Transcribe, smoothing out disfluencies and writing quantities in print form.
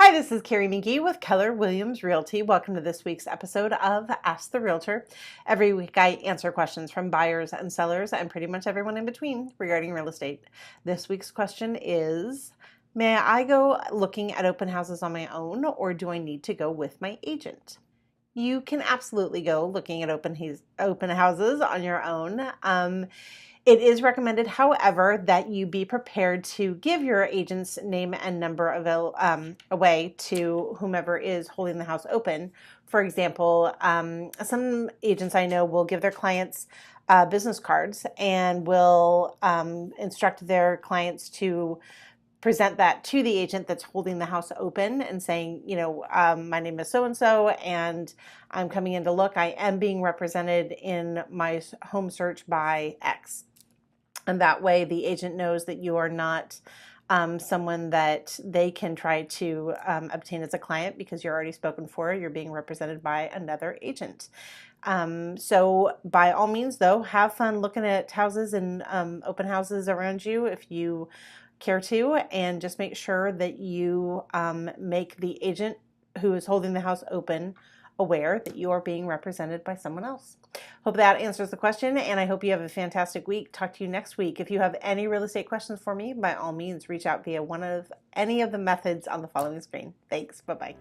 Hi, this is Carrie McGee with Keller Williams Realty. Welcome to this week's episode of Ask the Realtor. Every week I answer questions from buyers and sellers and pretty much everyone in between regarding real estate. This week's question is, may I go looking at open houses on my own, or do I need to go with my agent? You can absolutely go looking at open houses on your own. It is recommended, however, that you be prepared to give your agent's name and number away to whomever is holding the house open. For example, some agents I know will give their clients business cards and will instruct their clients to present that to the agent that's holding the house open and saying, my name is so-and-so and I'm coming in to look. I am being represented in my home search by X. And that way the agent knows that you are not someone that they can try to obtain as a client because you're already spoken for. You're being represented by another agent. So by all means, though, have fun looking at houses and open houses around you if you care to, and just make sure that you make the agent who is holding the house open aware that you are being represented by someone else. Hope that answers the question, and I hope you have a fantastic week. Talk to you next week. If you have any real estate questions for me, by all means, reach out via any of the methods on the following screen. Thanks. Bye-bye.